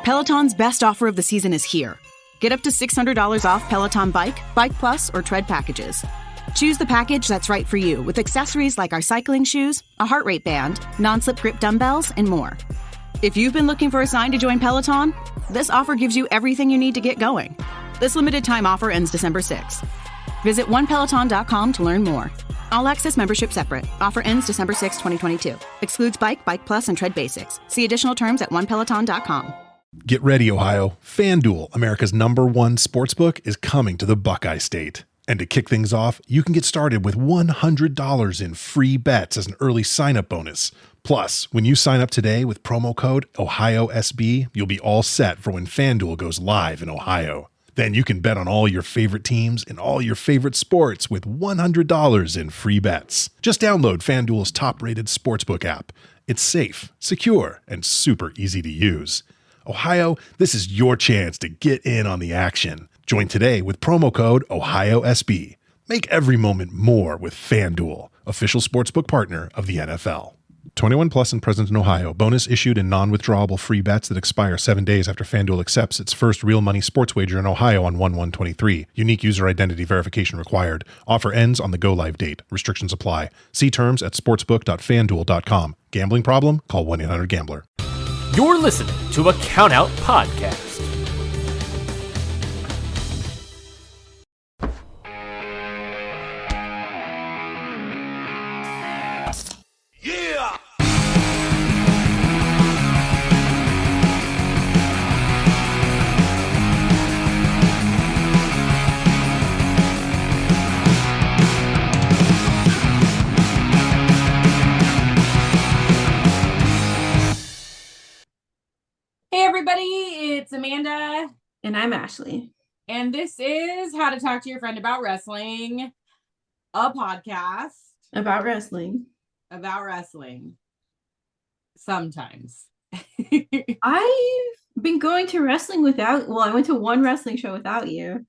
Peloton's best offer of the season is here. Get up to $600 off Peloton Bike, Bike Plus, or Tread packages. Choose the package that's right for you with accessories like our cycling shoes, a heart rate band, non-slip grip dumbbells, and more. If you've been looking for a sign to join Peloton, this offer gives you everything you need to get going. This limited time offer ends December 6th. Visit onepeloton.com to learn more. All access membership separate. Offer ends December 6, 2022. Excludes Bike, Bike Plus, and Tread Basics. See additional terms at onepeloton.com. Get ready, Ohio. FanDuel, America's #1 sportsbook, is coming to the Buckeye State. And to kick things off, you can get started with $100 in free bets as an early sign-up bonus. Plus, when you sign up today with promo code OhioSB, you'll be all set for when FanDuel goes live in Ohio. Then you can bet on all your favorite teams and all your favorite sports with $100 in free bets. Just download FanDuel's top-rated sportsbook app. It's safe, secure, and super easy to use. Ohio, this is your chance to get in on the action. Join today with promo code OhioSB. Make every moment more with FanDuel, official sportsbook partner of the NFL. 21 plus and present in Ohio. Bonus issued in non-withdrawable free bets that expire 7 days after FanDuel accepts its first real money sports wager in Ohio on 1/1/23. Unique user identity verification required. Offer ends on the go-live date. Restrictions apply. See terms at sportsbook.fanduel.com. Gambling problem? Call 1-800-GAMBLER. You're listening to a Count Out Podcast. Hey everybody, it's Amanda. And I'm Ashley. And this is How to Talk to Your Friend About Wrestling, a podcast. About wrestling. About wrestling. Sometimes. I've been going to wrestling I went to one wrestling show without you.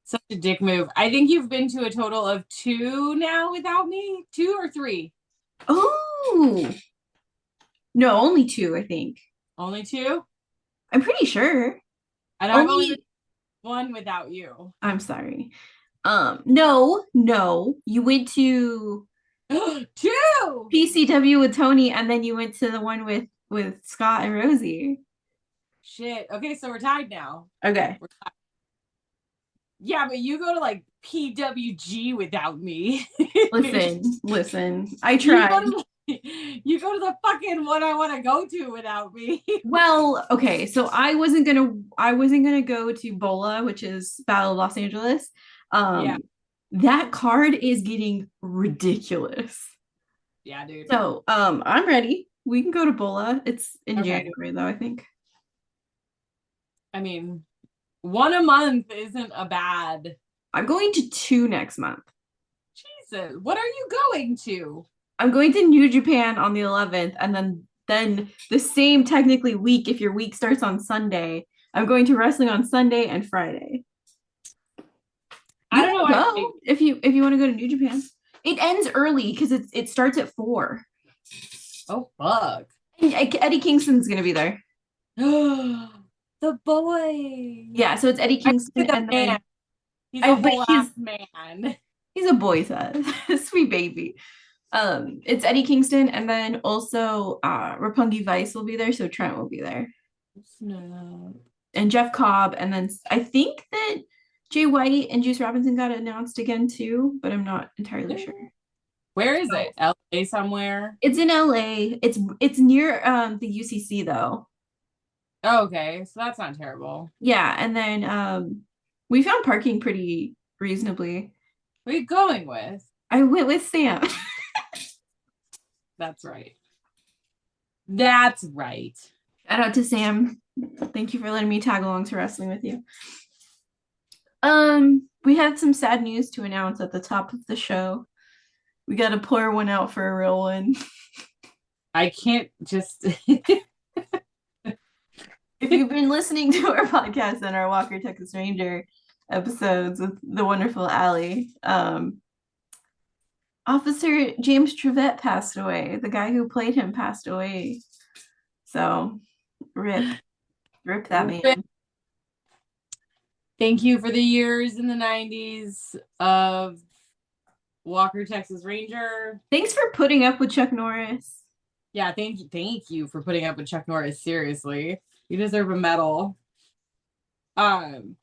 Such a dick move. I think you've been to a total of 2 now without me? 2 or 3? Oh! No, only 2, I think. Only 2? I'm pretty sure. And I've only been 1 without you. I'm sorry. No. You went to 2 PCW with Tony, and then you went to the one with Scott and Rosie. Shit. Okay, so we're tied now. Okay. We're tied. Yeah, but you go to like PWG without me. Listen. I tried. You go to the fucking one I want to go to without me. Well, okay, so I wasn't gonna go to Bola, which is Battle of Los Angeles. That card is getting ridiculous. Yeah, dude. So I'm ready. We can go to Bola. It's in January though, I think. I mean, 1 a month isn't a bad. I'm going to 2 next month. Jesus, what are you going to? I'm going to New Japan on the 11th, and then the same technically week, if your week starts on Sunday, I'm going to wrestling on Sunday and Friday. I don't know. If you want to go to New Japan. It ends early because it starts at 4. Oh fuck. And Eddie Kingston's gonna be there. The boy. Yeah, so it's Eddie Kingston and man. He's a whole ass man. He's a boy son. Sweet baby. It's Eddie Kingston, and then also Roppongi Vice will be there, so Trent will be there. Snap. And Jeff Cobb, and then I think that Jay White and Juice Robinson got announced again too, but I'm not entirely sure. Where is it? LA somewhere? It's in LA. It's near the UCC though. Oh, okay, so that's not terrible. Yeah, and then we found parking pretty reasonably. Who are you going with? I went with Sam. That's right. That's right. Shout out to Sam. Thank you for letting me tag along to wrestling with you. We had some sad news to announce at the top of the show. We got to pour one out for a real one. I can't just... If you've been listening to our podcast and our Walker Texas Ranger episodes with the wonderful Allie, Officer James Trevette passed away. The guy who played him passed away. So Rip that man. Thank you for the years in the 90s of Walker, Texas Ranger. Thanks for putting up with Chuck Norris. Yeah, thank you for putting up with Chuck Norris. Seriously, you deserve a medal. Damn.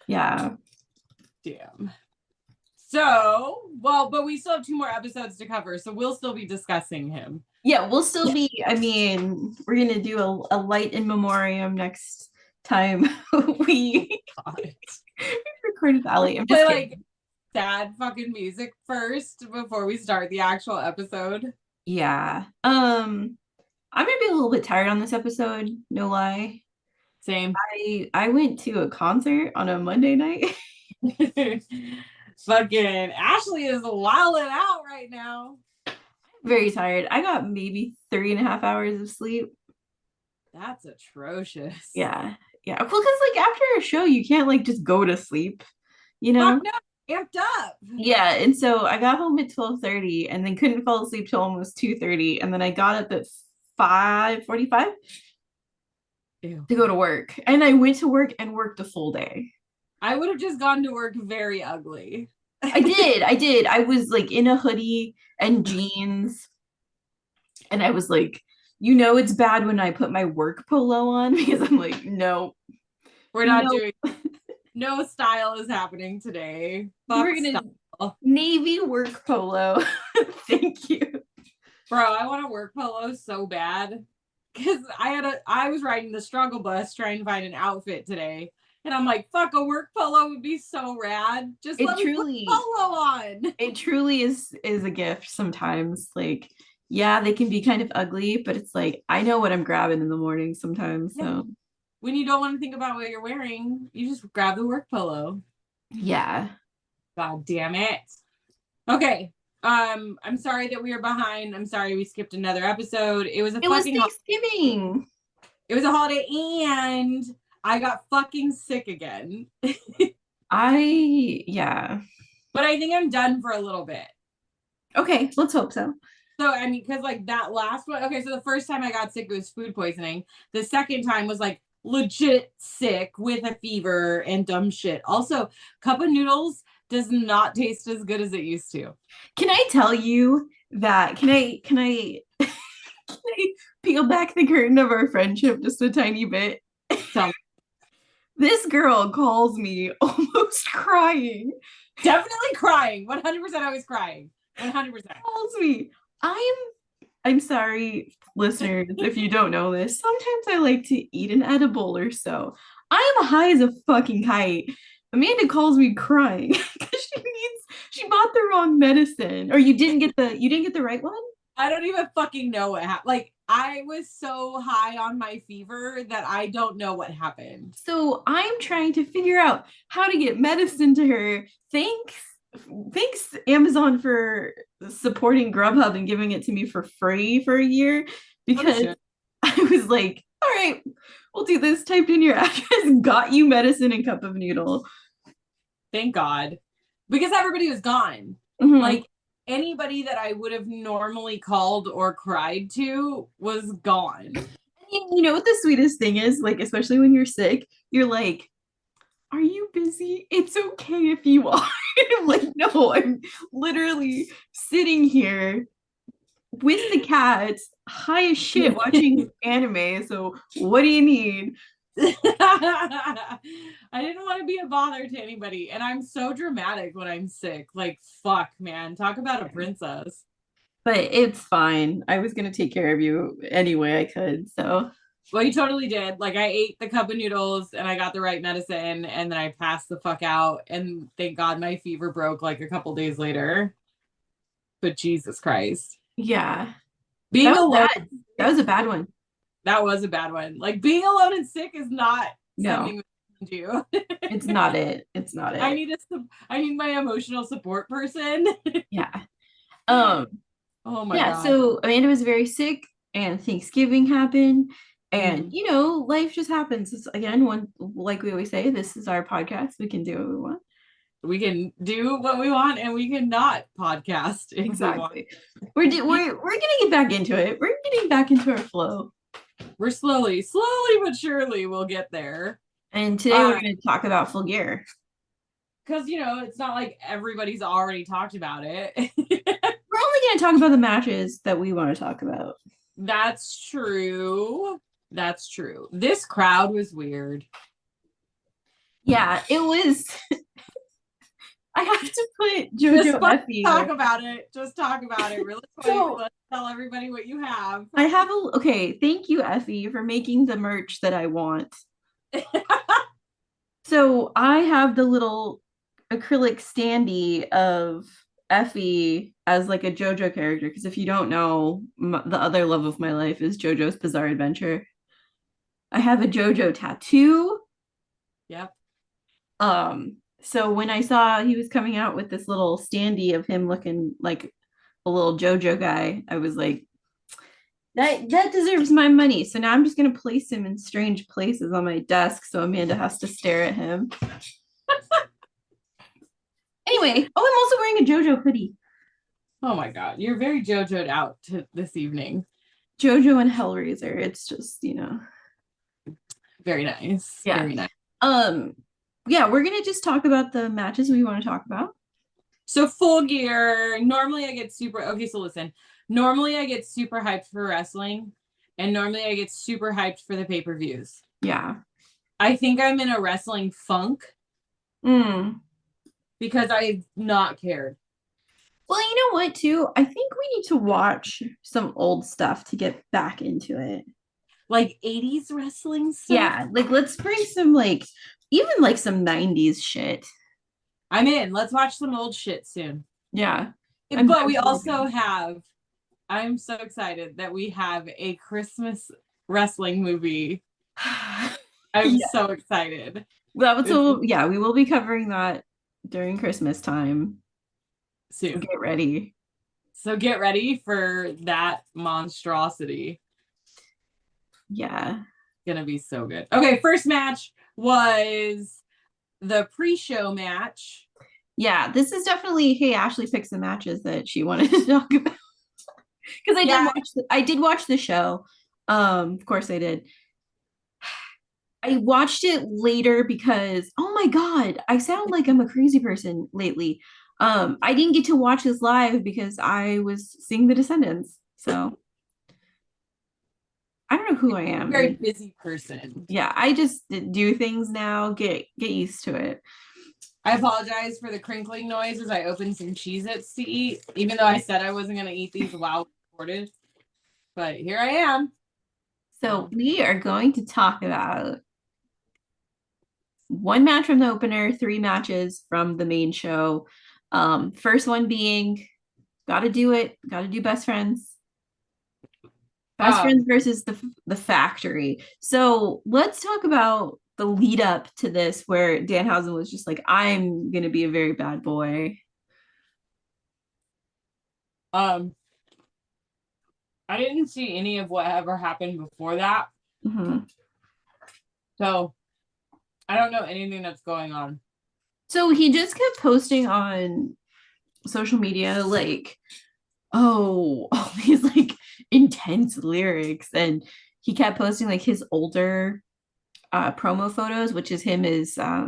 Yeah. Damn. So, well, but we still have 2 more episodes to cover, so we'll still be discussing him. Yeah, we'll still be, I mean, we're gonna do a light in memoriam next time we record Valley. I'm just play kidding. like sad fucking music first before we start the actual episode. Yeah. I'm gonna be a little bit tired on this episode, no lie. Same. I went to a concert on a Monday night. Fucking Ashley is wilding out right now. Very tired. I got maybe 3.5 hours of sleep. That's atrocious. Yeah. Well, because like after a show, you can't like just go to sleep, you know? Fuck no, amped up. Yeah, and so I got home at 12:30 and then couldn't fall asleep till almost 2:30, and then I got up at 5:45 to go to work. And I went to work and worked a full day. I would have just gone to work very ugly. I did. I was like in a hoodie and jeans. And I was like, it's bad when I put my work polo on because I'm like, no. We're not doing no style is happening today. We're gonna navy work polo. Thank you. Bro, I want a work polo so bad. Because I was riding the struggle bus trying to find an outfit today. And I'm like, fuck, a work polo would be so rad. Just let me put a polo on. It truly is a gift sometimes. Like, yeah, they can be kind of ugly, but it's like, I know what I'm grabbing in the morning sometimes. Yeah. So when you don't want to think about what you're wearing, you just grab the work polo. Yeah. God damn it. Okay. I'm sorry that we were behind. I'm sorry we skipped another episode. It was Thanksgiving. It was a holiday and I got fucking sick again. Yeah. But I think I'm done for a little bit. Okay, let's hope so. So, I mean, because like that last one, okay, so the first time I got sick, it was food poisoning. The second time was like legit sick with a fever and dumb shit. Also, cup of noodles does not taste as good as it used to. Can I tell you that? Can I can I peel back the curtain of our friendship just a tiny bit? Tell me. This girl calls me almost crying. Definitely crying. 100% I was crying. 100%. Calls me. I'm sorry, listeners, if you don't know this. Sometimes I like to eat an edible or so. I am high as a fucking kite. Amanda calls me crying because she bought the wrong medicine. Or you didn't get the right one? I don't even fucking know what happened. Like, I was so high on my fever that I don't know what happened. So I'm trying to figure out how to get medicine to her. Thanks Amazon for supporting Grubhub and giving it to me for free for a year, because I was like, all right, we'll do this. Typed in your address, got you medicine and cup of noodle. Thank God. Because everybody was gone. Mm-hmm. Like, anybody that I would have normally called or cried to was gone. You know what the sweetest thing is? Like, especially when you're sick, you're like, are you busy? It's okay if you are. I'm like, no, I'm literally sitting here with the cats, high as shit, watching anime. So what do you need? I didn't want to be a bother to anybody. And I'm so dramatic when I'm sick. Like, fuck, man. Talk about a princess. But it's fine. I was going to take care of you any way I could. So. Well, you totally did. Like, I ate the cup of noodles and I got the right medicine and then I passed the fuck out. And thank God my fever broke like a couple days later. But Jesus Christ. Yeah. Being alone. That was a bad one. That was a bad one. Like, being alone and sick is not something we can do. It's not it. It's not it. I need my emotional support person. Yeah. Oh my God. So Amanda was very sick and Thanksgiving happened. And, life just happens. It's, again, like we always say, this is our podcast. We can do what we want. We can do what we want and we can not podcast. Exactly. We're going to get back into it. We're getting back into our flow. We're slowly but surely we'll get there. And today we're going to talk about Full Gear. Because, it's not like everybody's already talked about it. We're only going to talk about the matches that we want to talk about. That's true. This crowd was weird. Yeah, it was. I have to put JoJo Effie. Just talk about it. Really quick. Let's tell everybody what you have. I have okay. Thank you, Effie, for making the merch that I want. So I have the little acrylic standee of Effie as like a JoJo character. Because if you don't know, the other love of my life is JoJo's Bizarre Adventure. I have a JoJo tattoo. Yep. So when I saw he was coming out with this little standee of him looking like a little JoJo guy, I was like, that deserves my money. So now I'm just gonna place him in strange places on my desk so Amanda has to stare at him. Anyway, I'm also wearing a JoJo hoodie. Oh my god, you're very JoJo'd out this evening. JoJo and Hellraiser. It's just, very nice. Yeah. Very nice. Yeah, we're gonna just talk about the matches we want to talk about. So Full Gear, normally I get super hyped for wrestling, and normally I get super hyped for the pay-per-views. Yeah. I think I'm in a wrestling funk. Because I've not cared. Well, you know what, too? I think we need to watch some old stuff to get back into it. Like 80s wrestling stuff? Yeah, like let's bring some even some 90s shit. I'm in. Let's watch some old shit soon. Yeah. But we also have, I'm so excited that we have a Christmas wrestling movie. I'm so excited. Well, we will be covering that during Christmas time. Soon. So get ready for that monstrosity. Yeah. Gonna be so good. Okay, first match was the pre-show match. Yeah, this is definitely Ashley picks the matches that she wanted to talk about. Because I did watch the show. Of course I did. I watched it later because, oh my god, I sound like I'm a crazy person lately. I didn't get to watch this live because I was seeing The Descendants. So I don't know who I am. Very busy person. Yeah, I just do things now. Get used to it. I apologize for the crinkling noise as I opened some Cheez-Its to eat, even though I said I wasn't going to eat these while recorded. But here I am. So we are going to talk about one match from the opener, 3 matches from the main show. First one being gotta do Best Friends. Best Friends versus the Factory. So let's talk about the lead up to this where Danhausen was just like, I'm gonna be a very bad boy. I didn't see any of what ever happened before that. Mm-hmm. So I don't know anything that's going on. So he just kept posting on social media like, all these intense lyrics, and he kept posting his older promo photos, which is him as I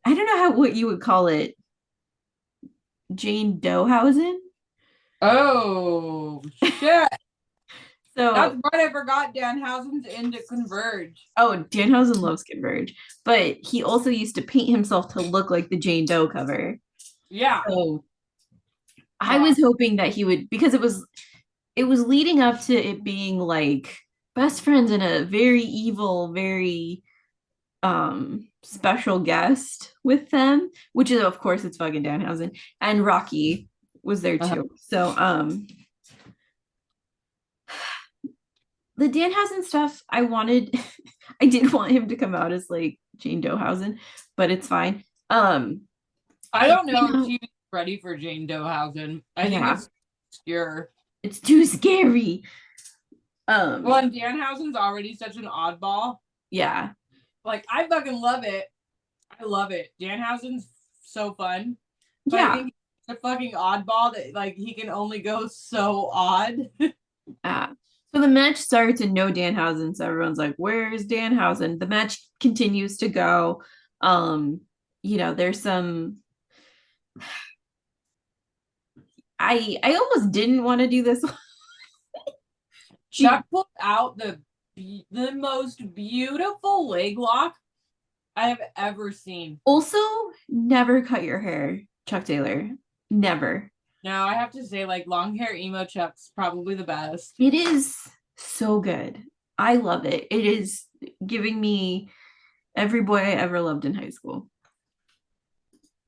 don't know what you would call it, Jane Doehausen. Oh shit. So that's right, I forgot Danhausen's into Converge. Oh, Danhausen loves Converge, but he also used to paint himself to look like the Jane Doe cover. Yeah. So I was hoping that he would, because it was leading up to it being best friends and a very evil, very special guest with them, which is of course it's fucking Danhausen, and Rocky was there too. So the Danhausen stuff, I did want him to come out as Jane Doehausen, but it's fine. I don't know if she's ready for Jane Doehausen. I think it's obscure. It's too scary. Well, and Danhausen's already such an oddball. Yeah. I fucking love it. I love it. Danhausen's so fun. But yeah. I think he's a fucking oddball that he can only go so odd. So the match starts and no Danhausen. So everyone's like, where's Danhausen? The match continues to go. There's some I almost didn't want to do this. Chuck pulled out the most beautiful leg lock I have ever seen. Also, never cut your hair, Chuck Taylor. Never. Now I have to say, like, long hair emo Chuck's probably the best. It is so good. I love it. It is giving me every boy I ever loved in high school.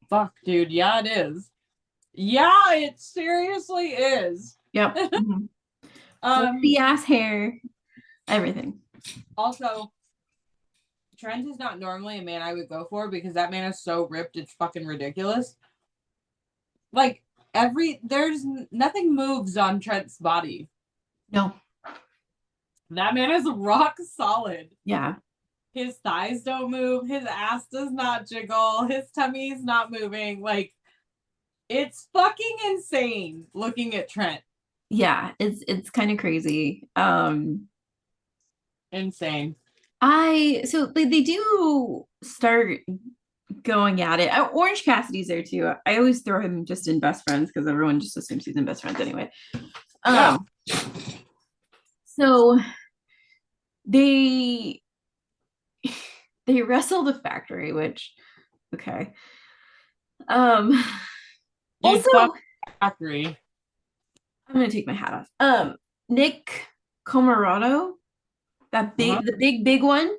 Fuck, dude. Yeah, it is. Yeah, it seriously is. Yep. The ass hair, everything. Also, Trent is not normally a man I would go for because that man is so ripped, it's fucking ridiculous. Like, there's nothing moves on Trent's body. No. That man is rock solid. Yeah. His thighs don't move. His ass does not jiggle. His tummy's not moving. Like, it's fucking insane looking at Trent. Yeah, it's kind of crazy. Insane. So they do start going at it. Orange Cassidy's there too. I always throw him just in best friends because everyone just assumes he's in best friends anyway. Yeah. So they wrestle the factory, which okay. Also factory. I'm gonna take my hat off. Nick Comoroto, the big one,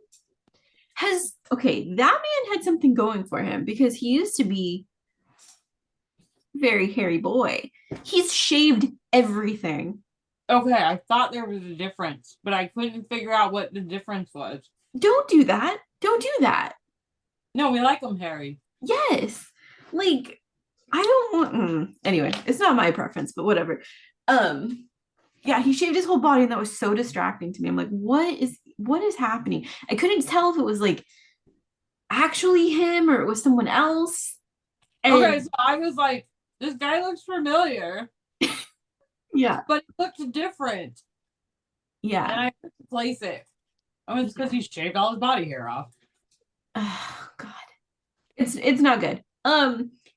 that man had something going for him because he used to be very hairy boy. He's shaved everything. Okay, I thought there was a difference, but I couldn't figure out what the difference was. Don't do that. Don't do that. No, we like him hairy. Yes. Like, I don't want anyway, it's not my preference, but whatever. Yeah, he shaved his whole body and that was so distracting to me. I'm like, what is happening? I couldn't tell if it was like actually him or it was someone else. Okay, so I was like, this guy looks familiar. Yeah. But it looked different. Yeah. And I couldn't place it. Oh, it's because he shaved all his body hair off. Oh God. It's not good.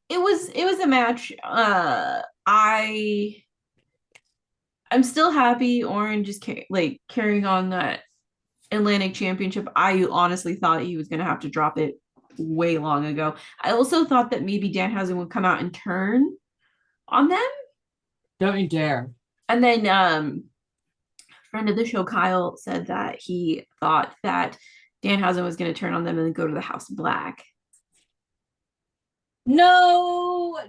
It was a match. I'm still happy Orange is carrying on that Atlantic Championship. I honestly thought he was going to have to drop it way long ago. I also thought that maybe Danhausen would come out and turn on them. Don't you dare. And then friend of the show, Kyle, said that he thought that Danhausen was going to turn on them and then go to the House of Black. No.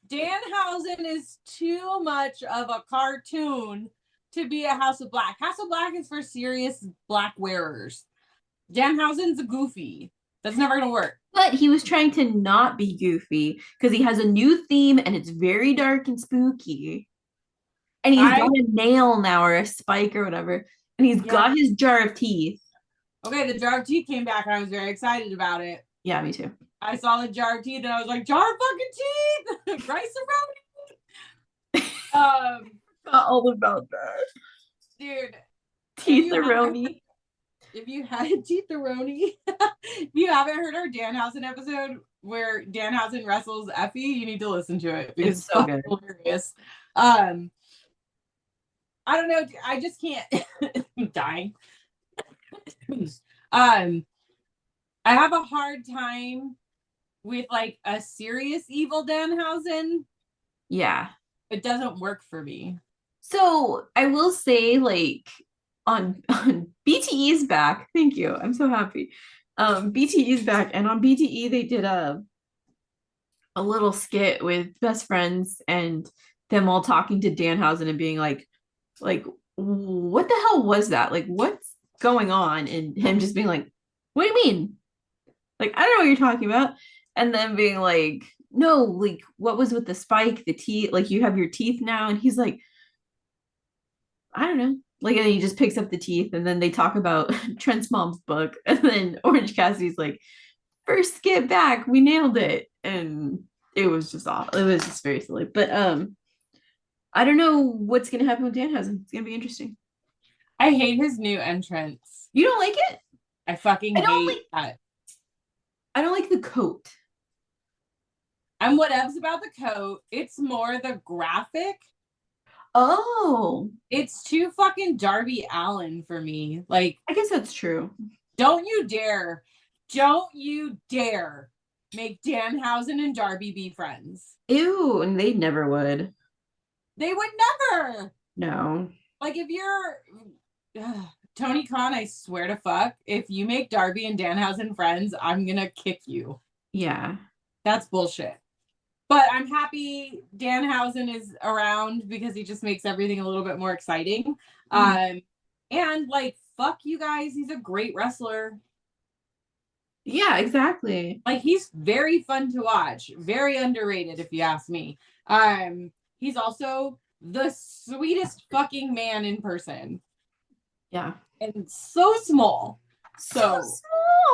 Danhausen is too much of a cartoon to be a House of Black. House of Black is for serious black wearers. Danhausen's a goofy. That's never going to work. But he was trying to not be goofy because he has a new theme and it's very dark and spooky. And he's got a nail now or a spike or whatever. And he's got his jar of teeth. Okay, the jar of teeth came back and I was very excited about it. Yeah, me too. I saw the jar of teeth and I was like, jar of fucking teeth! Rice around. Not all about that. Dude. Teeth-a-roni. If you had Teeth-a-roni, if you haven't heard our Danhausen episode where Danhausen wrestles Effie, you need to listen to it because it's so good. Hilarious. I don't know. I just can't. I'm dying. I have a hard time with like a serious evil Danhausen. Yeah. It doesn't work for me. So I will say, like, on BTE's back. Thank you. I'm so happy. BTE's back, and on BTE they did a little skit with best friends and them all talking to Danhausen and being like, what the hell was that? Like, what's going on? And him just being like, what do you mean? Like, I don't know what you're talking about. And then being like, no, like, what was with the spike, the teeth? Like, you have your teeth now. And he's like, I don't know. Like, and he just picks up the teeth, and then they talk about Trent's mom's book. And then Orange Cassidy's like, first skit back, we nailed it. And it was just awful. It was just very silly. But I don't know what's gonna happen with Danhausen. It's gonna be interesting. I hate his new entrance. You don't like it? I fucking hate that. I don't like the coat. I'm whatevs about the coat. It's more the graphic. Oh, It's too fucking Darby Allin for me. Like, I guess that's true. don't you dare make Danhausen and Darby be friends. Ew, and they never would. They would never. No. Like, if you're Tony Khan, I swear to fuck, if you make Darby and Danhausen friends, I'm gonna kick you. Yeah. That's bullshit. But I'm happy Danhausen is around because he just makes everything a little bit more exciting. And like, fuck you guys, he's a great wrestler. Yeah, exactly. Like, he's very fun to watch, very underrated if you ask me. He's also the sweetest fucking man in person. Yeah. And so small. So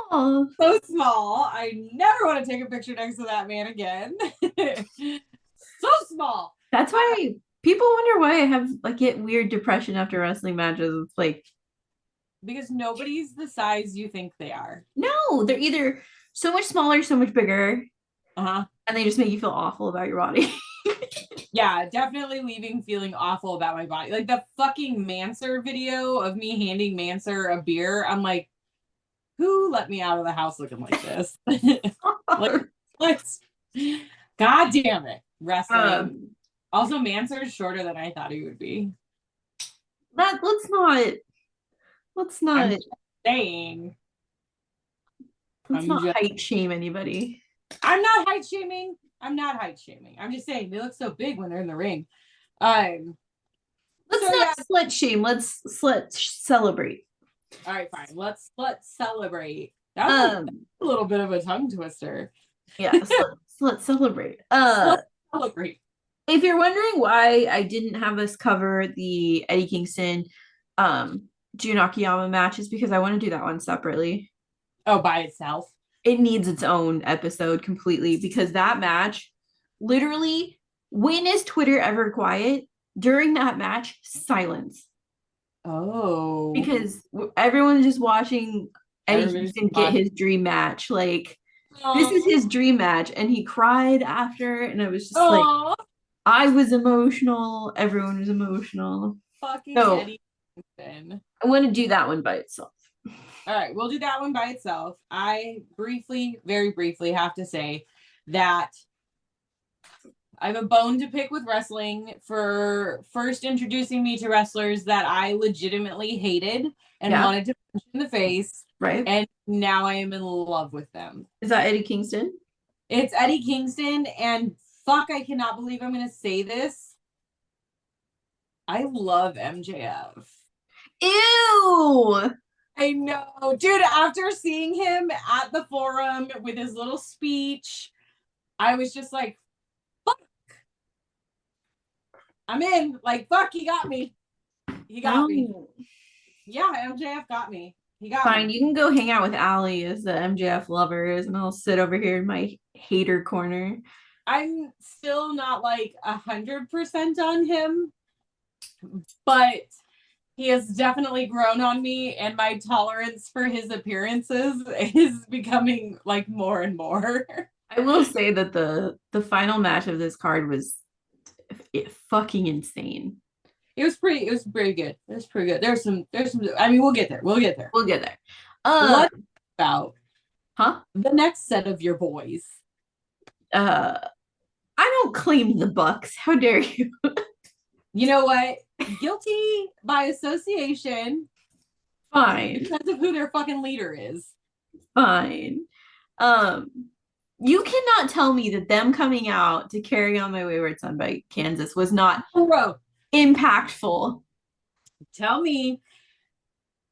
small. So small. I never want to take a picture next to that man again. So small. That's why people wonder why I have like get weird depression after wrestling matches. It's like because nobody's the size you think they are. No, they're either so much smaller, so much bigger. And they just make you feel awful about your body. Yeah, definitely leaving feeling awful about my body. Like the fucking Manser video of me handing Manser a beer. I'm like, who let me out of the house looking like this? Like, let's, God damn it. Wrestling. Also, Manser is shorter than I thought he would be. Let's not I'm just saying. Let's not height shame anybody. I'm not height shaming. I'm just saying they look so big when they're in the ring. Let's not slut shame. Let's celebrate. All right, fine. Let's celebrate. That was a little bit of a tongue twister. Yeah, let's celebrate. Celebrate. If you're wondering why I didn't have us cover the Eddie Kingston Jun Akiyama match, is because I want to do that one separately. Oh, by itself? It needs its own episode completely, because that match, literally, when is Twitter ever quiet? During that match, silence. Oh. Because everyone's just watching Eddie Kingston get his dream match. Like, this is his dream match, and he cried after, and it was just like, I was emotional. Everyone was emotional. Fucking Eddie Kingston. I want to do that one by itself. All right, we'll do that one by itself. I very briefly have to say that I have a bone to pick with wrestling for first introducing me to wrestlers that I legitimately hated and wanted to punch in the face. Right. And now I am in love with them. Is that Eddie Kingston? It's Eddie Kingston, and fuck, I cannot believe I'm going to say this. I love MJF. Ew! I know. Dude, after seeing him at the forum with his little speech, I was just like, fuck. I'm in. Like, fuck, he got me. He got me. Yeah, MJF got me. He got me. Fine, you can go hang out with Allie as the MJF lovers, and I'll sit over here in my hater corner. I'm still not like 100% on him, but he has definitely grown on me, and my tolerance for his appearances is becoming like more and more. I will say that the final match of this card was fucking insane. It was pretty good. It was pretty good. There's some, I mean, we'll get there. Let's about the next set of your boys. I don't claim the Bucks. How dare you? You know what? Guilty by association. Fine. Because of who their fucking leader is. Fine. You cannot tell me that them coming out to Carry On My Wayward Son by Kansas was not impactful. Tell me.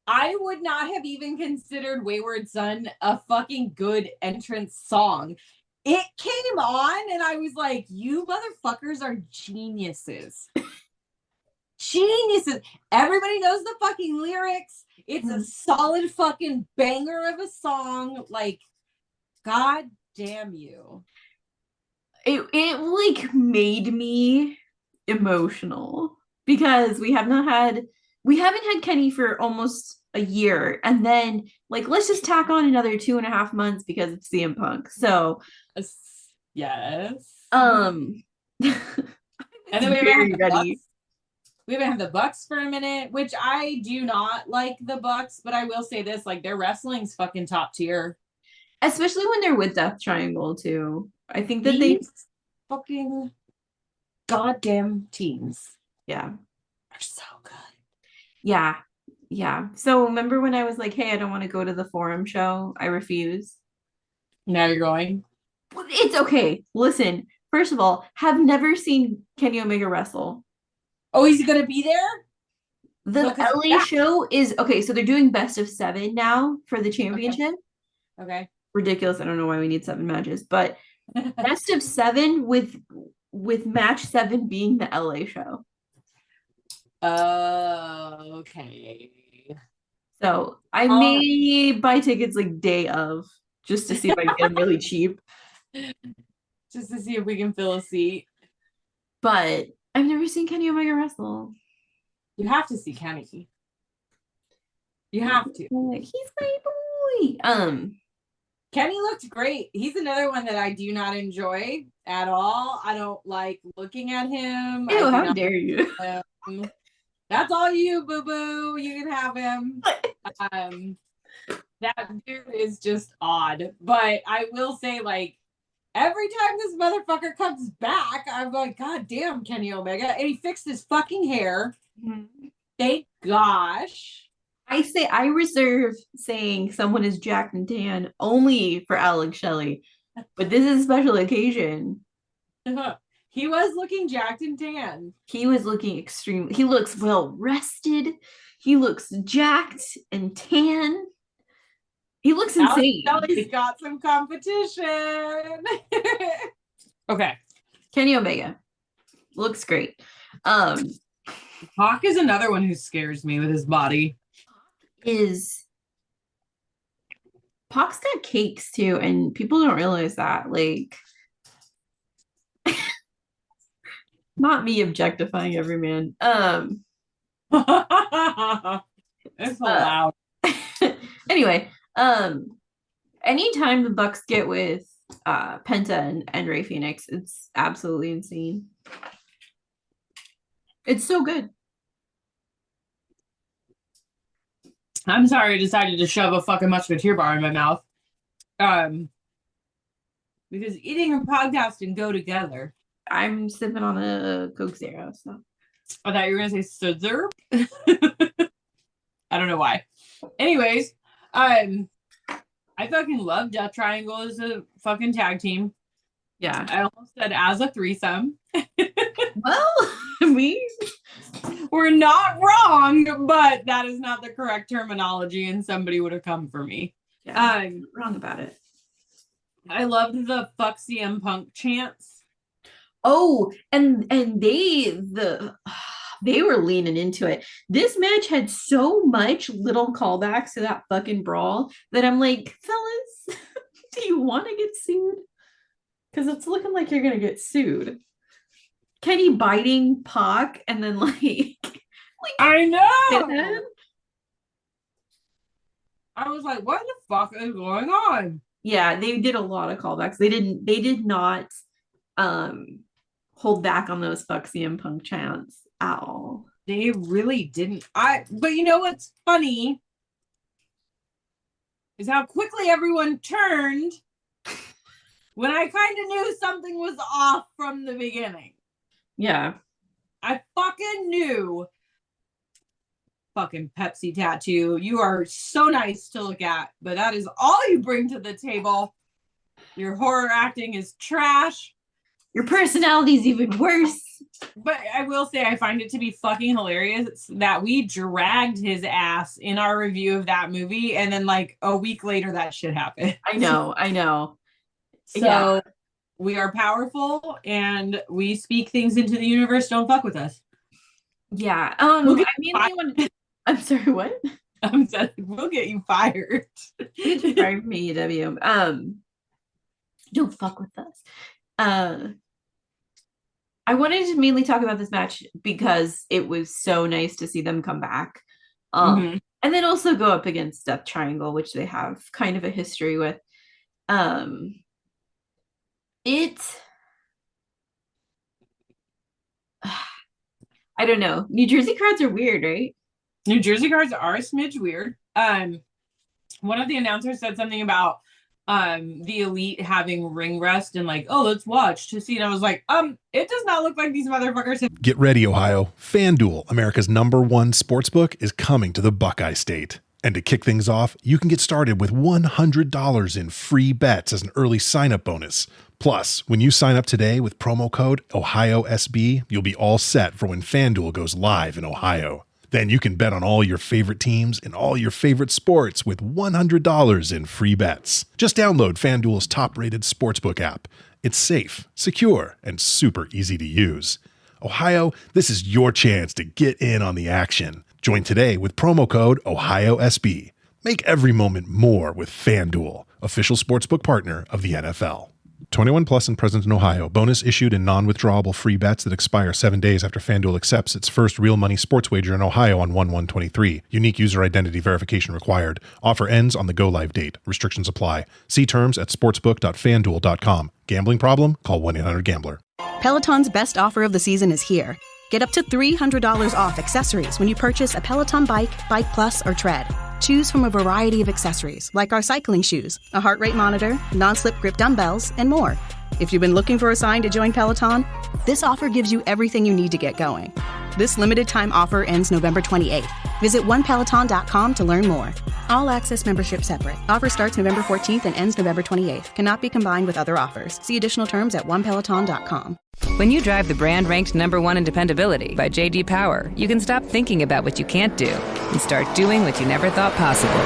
I would not have even considered Wayward Son a fucking good entrance song. It came on and I was like, you motherfuckers are geniuses. Geniuses. Everybody knows the fucking lyrics. It's a solid fucking banger of a song. Like, God damn you. It like made me emotional because we haven't had Kenny for almost a year, and then like let's just tack on another 2.5 months because it's CM Punk. So yes. And then we very ready. We haven't had the Bucks for a minute, which I do not like the Bucks, but I will say this, like their wrestling's fucking top tier. Especially when they're with Death Triangle too. I think that These fucking goddamn teams. Yeah. Are so good. Yeah. Yeah. So remember when I was like, hey, I don't want to go to the forum show? I refuse. Now you're going? It's okay. Listen, first of all, have never seen Kenny Omega wrestle. Oh, he's gonna be there? The LA show is okay, so they're doing best of 7 now for the championship. Okay. Ridiculous. I don't know why we need 7 matches, but best of 7 with match 7 being the LA show. Okay. So I may buy tickets like day of just to see if I can get them really cheap. Just to see if we can fill a seat. But I've never seen Kenny Omega wrestle. You have to see Kenny. You have to. He's my boy. Kenny looked great. He's another one that I do not enjoy at all. I don't like looking at him. Ew, how dare you? That's all you, boo-boo. You can have him. That dude is just odd. But I will say, like, every time this motherfucker comes back, I'm like, God damn, Kenny Omega. And he fixed his fucking hair. Mm-hmm. Thank gosh. I reserve saying someone is jacked and tan only for Alex Shelley. But this is a special occasion. He was looking jacked and tan. He was looking extremely. He looks well rested. He looks jacked and tan. He looks insane. He's got some competition. Okay. Kenny Omega looks great. Hawk is another one who scares me with his body. Pac's got cakes too, and people don't realize that. Like, not me objectifying every man. It's so loud. Anyway, anytime the Bucks get with Penta and Rey Fenix, it's absolutely insane. It's so good. I'm sorry I decided to shove a fucking musketeer bar in my mouth. Because eating and podcasting go together. I'm sipping on a Coke Zero, so. I thought you were gonna say scissor. I don't know why. Anyways, I fucking love Death Triangle as a fucking tag team. Yeah. I almost said as a threesome. Well, we're not wrong, but that is not the correct terminology, and somebody would have come for me. Yeah, wrong about it. I loved the fuck CM Punk chants. Oh, and they were leaning into it. This match had so much little callbacks to that fucking brawl that I'm like, fellas, do you want to get sued? Because it's looking like you're gonna get sued. Kenny biting Pac and then like I know. I was like, what the fuck is going on? Yeah, they did a lot of callbacks. They did not hold back on those fuck CM Punk chants at all. They really didn't. But you know what's funny is how quickly everyone turned when I kind of knew something was off from the beginning. Yeah. I fucking knew. Fucking Pepsi tattoo. You are so nice to look at, but that is all you bring to the table. Your horror acting is trash. Your personality is even worse. But I will say I find it to be fucking hilarious that we dragged his ass in our review of that movie, and then like a week later that shit happened. I know. So yeah. We are powerful and we speak things into the universe. Don't fuck with us. Yeah. I'm sorry, what? I'm sorry, we'll get you fired. Get fired from AEW. Don't fuck with us. I wanted to mainly talk about this match because it was so nice to see them come back. And then also go up against Death Triangle, which they have kind of a history with. It I don't know. New Jersey crowds are weird, right? New Jersey crowds are a smidge weird. One of the announcers said something about the Elite having ring rest and like, oh, let's watch to see. And I was like, it does not look like these motherfuckers have. Get ready, Ohio. FanDuel, America's #1 sportsbook, is coming to the Buckeye State. And to kick things off, you can get started with $100 in free bets as an early sign-up bonus. Plus, when you sign up today with promo code OhioSB, you'll be all set for when FanDuel goes live in Ohio. Then you can bet on all your favorite teams and all your favorite sports with $100 in free bets. Just download FanDuel's top-rated sportsbook app. It's safe, secure, and super easy to use. Ohio, this is your chance to get in on the action. Join today with promo code OhioSB. Make every moment more with FanDuel, official sportsbook partner of the NFL. 21 plus and present in Ohio. Bonus issued in non-withdrawable free bets that expire 7 days after FanDuel accepts its first real money sports wager in Ohio on 1/1/23. Unique user identity verification required. Offer ends on the go-live date. Restrictions apply. See terms at sportsbook.fanduel.com. Gambling problem? Call 1-800-GAMBLER. Peloton's best offer of the season is here. Get up to $300 off accessories when you purchase a Peloton bike, Bike Plus, or Tread. Choose from a variety of accessories like our cycling shoes, a heart rate monitor, non-slip grip dumbbells, and more. If you've been looking for a sign to join Peloton, this offer gives you everything you need to get going. This limited time offer ends November 28th. Visit onepeloton.com to learn more. All access membership separate. Offer starts November 14th and ends November 28th. Cannot be combined with other offers. See additional terms at onepeloton.com. When you drive the brand ranked #1 in dependability by J.D. Power, you can stop thinking about what you can't do and start doing what you never thought possible.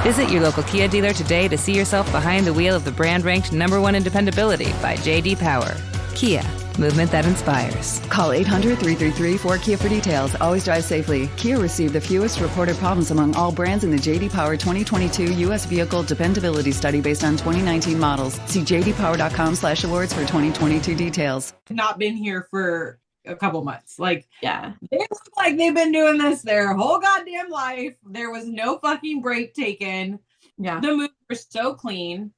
Visit your local Kia dealer today to see yourself behind the wheel of the brand ranked #1 in dependability by J.D. Power. Kia, movement that inspires. Call 800-333-4KIA for details. Always drive safely. Kia received the fewest reported problems among all brands in the J.D. Power 2022 U.S. Vehicle Dependability Study based on 2019 models. See jdpower.com/awards for 2022 details. Not been here for a couple months. Like, Yeah. they look like they've been doing this their whole goddamn life. There was no fucking break taken. Yeah. The moves were so clean.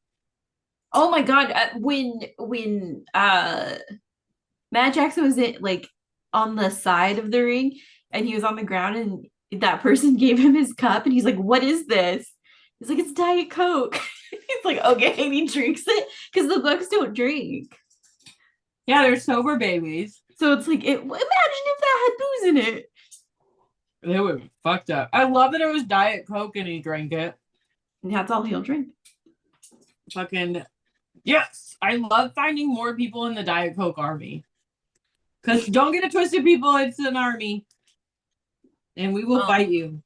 Oh my god, when Matt Jackson was on the side of the ring and he was on the ground and that person gave him his cup and he's like, what is this? He's like, it's Diet Coke. He's like, okay, and he drinks it because the Bucks don't drink. Yeah, they're sober babies. So it's like, imagine if that had booze in it. They would be fucked up. I love that it was Diet Coke and he drank it. And that's all he'll drink. Fucking yes. I love finding more people in the Diet Coke army. Because don't get it twisted, people. It's an army. And we will fight you.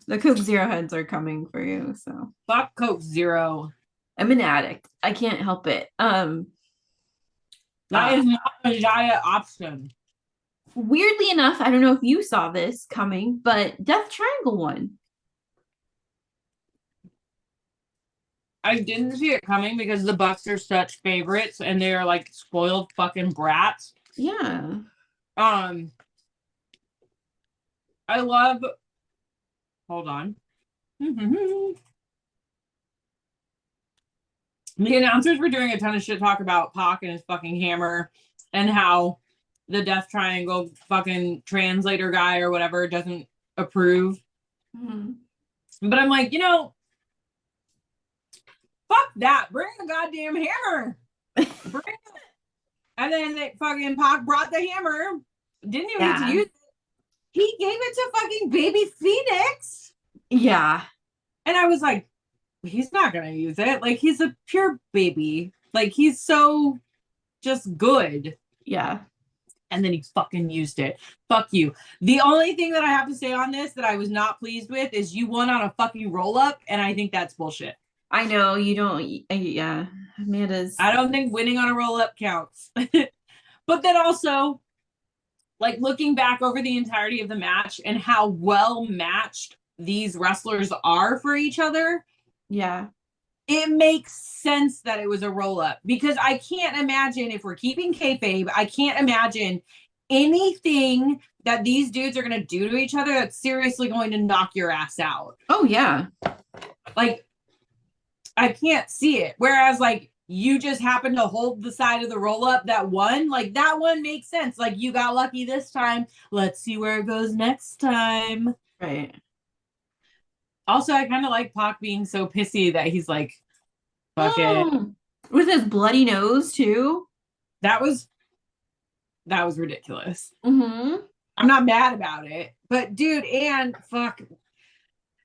The Coke Zero heads are coming for you. So fuck Coke Zero. I'm an addict. I can't help it. That is not a diet option. Weirdly enough, I don't know if you saw this coming, but Death Triangle won. I didn't see it coming because the Bucks are such favorites and they're like spoiled fucking brats. Yeah. I love. Hold on. The announcers were doing a ton of shit talk about Pac and his fucking hammer and how the Death Triangle fucking translator guy or whatever doesn't approve. But I'm like, fuck that. Bring the goddamn hammer. Bring it. And then fucking Pac brought the hammer. Didn't even get to use it. He gave it to fucking baby Phoenix. Yeah. And I was like, he's not going to use it. Like, he's a pure baby. Like, he's so just good. Yeah. And then he fucking used it. Fuck you. The only thing that I have to say on this that I was not pleased with is you won on a fucking roll-up, and I think that's bullshit. I know, you don't... Yeah. Amanda's... I don't think winning on a roll-up counts. But then also, like, looking back over the entirety of the match and how well matched these wrestlers are for each other. Yeah. it makes sense that it was a roll-up because I can't imagine, if we're keeping kayfabe, I can't imagine anything that these dudes are going to do to each other that's seriously going to knock your ass out. Oh, yeah. Like, I can't see it. Whereas, like, you just happen to hold the side of the roll-up that one, like, that one makes sense. Like, you got lucky this time. Let's see where it goes next time. Right. Also, I kind of like Pac being so pissy that he's like, fuck it. With his bloody nose, too. That was ridiculous. Mm-hmm. I'm not mad about it. But, dude, and fuck,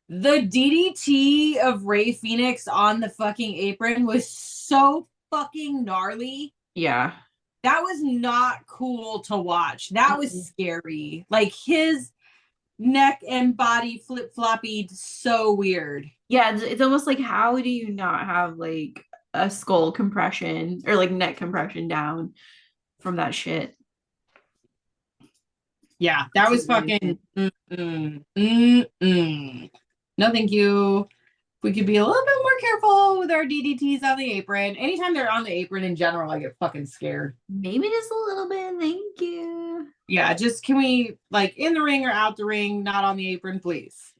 the DDT of Ray Phoenix on the fucking apron was so fucking gnarly. Yeah. That was not cool to watch. That was scary. Like, his neck and body flip-floppied so weird. Yeah, it's almost like, how do you not have, like, a skull compression or, like, neck compression down from that shit? Yeah, that was fucking... No, thank you. We could be a little bit more careful with our DDTs on the apron. Anytime they're on the apron in general, I get fucking scared. Maybe just a little bit. Thank you. Yeah, just can we, like, in the ring or out the ring, not on the apron, please?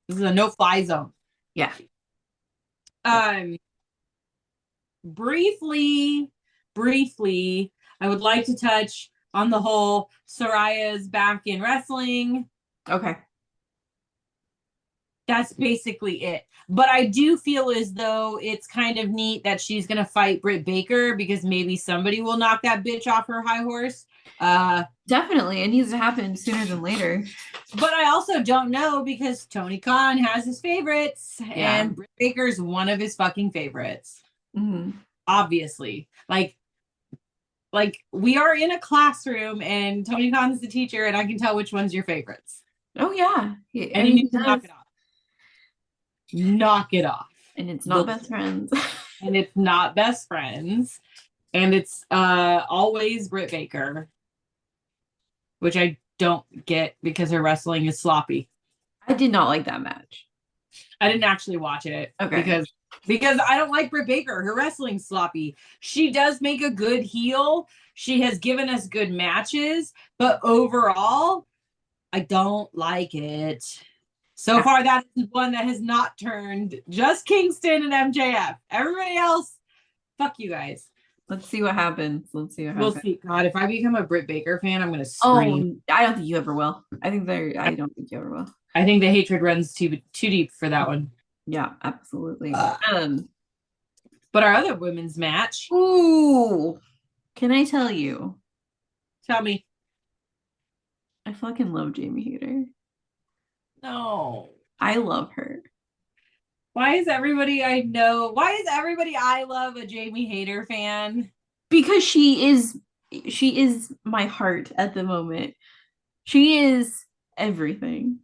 This is a no-fly zone. Yeah. Briefly, I would like to touch on the whole Soraya's back in wrestling. Okay. That's basically it. But I do feel as though it's kind of neat that she's going to fight Britt Baker because maybe somebody will knock that bitch off her high horse. Definitely. It needs to happen sooner than later. But I also don't know because Tony Khan has his favorites and Britt Baker's one of his fucking favorites. Mm-hmm. Obviously. Like we are in a classroom and Tony Khan's the teacher and I can tell which one's your favorites. Oh, yeah. And you need to knock it off. Knock it off. And it's not best friends. And it's not best friends. And it's always Britt Baker. Which I don't get because her wrestling is sloppy. I did not like that match. I didn't actually watch it. Okay. Because I don't like Britt Baker. Her wrestling's sloppy. She does make a good heel. She has given us good matches. But overall, I don't like it. So far, that is one that has not turned. Just Kingston and MJF. Everybody else, fuck you guys. Let's see what happens. We'll see. God, if I become a Britt Baker fan, I'm going to scream. Oh, I don't think you ever will. I don't think you ever will. I think the hatred runs too deep for that one. Yeah, absolutely. But our other women's match. Ooh, can I tell you? Tell me. I fucking love Jamie Hayter. No. I love her. Why is everybody I love a Jamie Hayter fan? Because she is my heart at the moment. She is everything.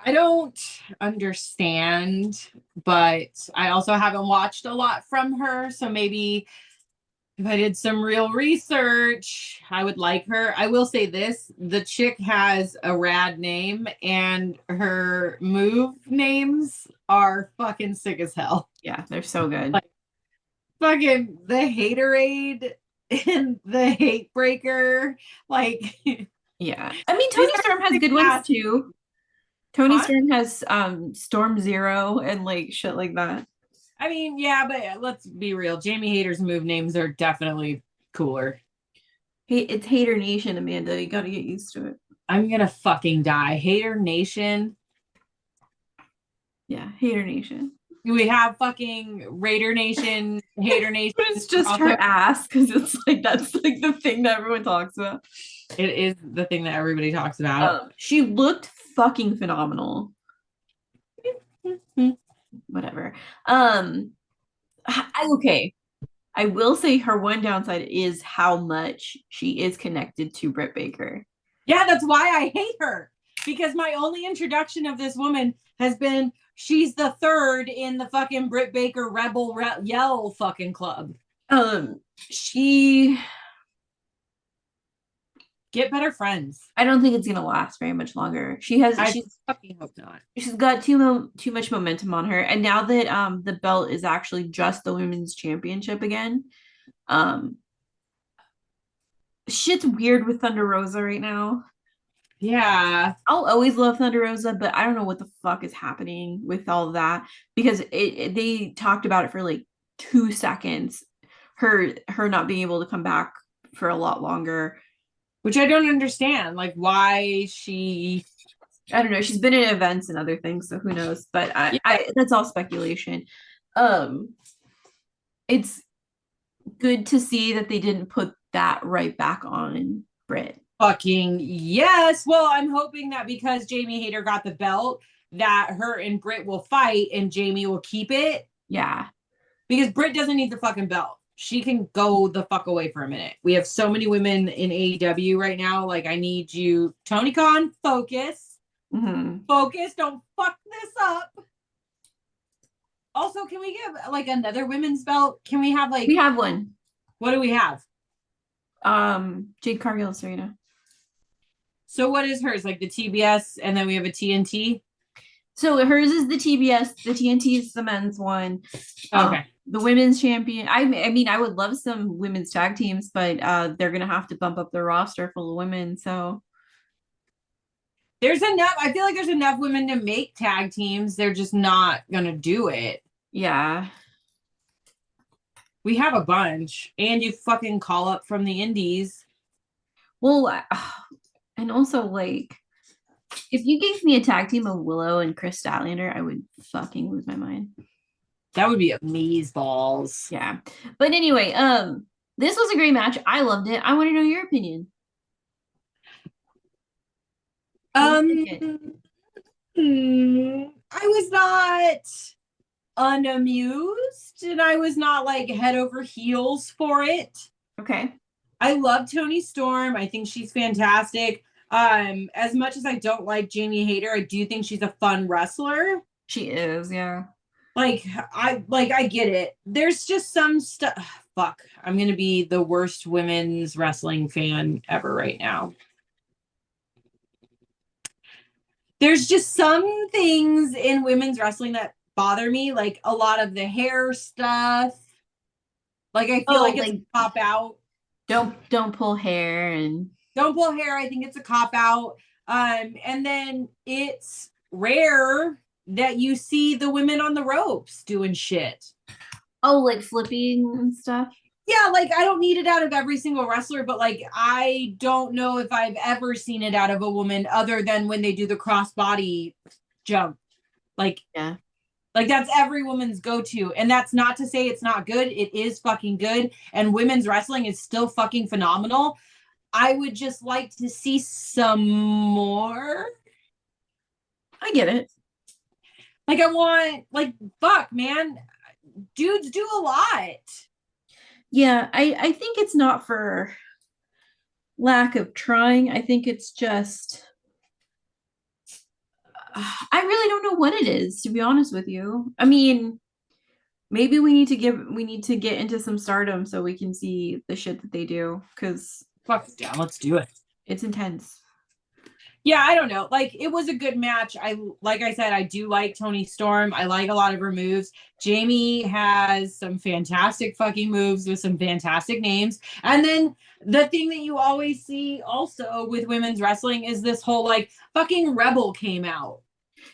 I don't understand, but I also haven't watched a lot from her, so maybe if I did some real research, I would like her. I will say this, the chick has a rad name and her move names are fucking sick as hell. Yeah, they're so good. Like, fucking the Haterade and the Hate Breaker. Like, yeah. I mean, Tony Storm has good ones too. Tony Storm has Storm Zero and like shit like that. I mean, yeah, but let's be real. Jamie Hayter's move names are definitely cooler. Hey, it's Hayter Nation, Amanda. You got to get used to it. I'm gonna fucking die. Hayter Nation. Yeah, Hayter Nation. We have fucking Raider Nation, Hayter Nation. It's just also her ass because it's like that's like the thing that everyone talks about. It is the thing that everybody talks about. She looked fucking phenomenal. Whatever. Okay. I will say her one downside is how much she is connected to Britt Baker. Yeah, that's why I hate her. Because my only introduction of this woman has been she's the third in the fucking Britt Baker Rebel Yell fucking club. She Get better friends. I don't think it's gonna last very much longer. I fucking hope not. She's got too much momentum on her, and now that the belt is actually just the women's championship again, shit's weird with Thunder Rosa right now. Yeah. I'll always love Thunder Rosa, but I don't know what the fuck is happening with all of that, because they talked about it for like 2 seconds. Her not being able to come back for a lot longer, which I don't understand. Like, why she... I don't know. She's been in events and other things, so who knows? But I that's all speculation. It's good to see that they didn't put that right back on Britt. Fucking yes. Well, I'm hoping that because Jamie Hayter got the belt, that her and Britt will fight and Jamie will keep it. Yeah. Because Britt doesn't need the fucking belt. She can go the fuck away for a minute. We have so many women in AEW right now. Like, I need you, Tony Khan, focus. Mm-hmm. Focus. Don't fuck this up. Also, can we give like another women's belt? Can we have like... We have one. What do we have? Jade Cargill, Serena. So what is hers? Like the TBS, and then we have a TNT? So hers is the TBS. The TNT is the men's one. Okay. The women's champion. I mean, I would love some women's tag teams, but they're gonna have to bump up their roster full of women. So there's enough. I feel like there's enough women to make tag teams. They're just not gonna do it. Yeah. We have a bunch, and you fucking call up from the indies. Well, and also like, if you gave me a tag team of Willow and Chris Statlander, I would fucking lose my mind. That would be amazeballs. Yeah. But anyway, this was a great match. I loved it. I want to know your opinion. I was not unamused, and I was not like head over heels for it. Okay. I love Toni Storm. I think she's fantastic. As much as I don't like Jamie Hayter, I do think she's a fun wrestler. She is, yeah. I get it. There's just some stuff. Fuck. I'm gonna be the worst women's wrestling fan ever right now. There's just some things in women's wrestling that bother me, like a lot of the hair stuff. Like I feel like it's a cop out. Don't pull hair and don't pull hair. I think it's a cop out. And then it's rare that you see the women on the ropes doing shit. Oh, like flipping and stuff. Yeah, like I don't need it out of every single wrestler, but like I don't know if I've ever seen it out of a woman other than when they do the crossbody jump. Like, yeah. Like that's every woman's go-to. And that's not to say it's not good. It is fucking good. And women's wrestling is still fucking phenomenal. I would just like to see some more. I get it. Like I want, like, fuck, man. Dudes do a lot. Yeah, I think it's not for lack of trying. I think it's just I really don't know what it is, to be honest with you. I mean, maybe we need to get into some stardom so we can see the shit that they do, because fuck yeah, let's do it. It's intense. Yeah, I don't know. Like, it was a good match. Like I said, I do like Toni Storm. I like a lot of her moves. Jamie has some fantastic fucking moves with some fantastic names. And then the thing that you always see also with women's wrestling is this whole like fucking Rebel came out.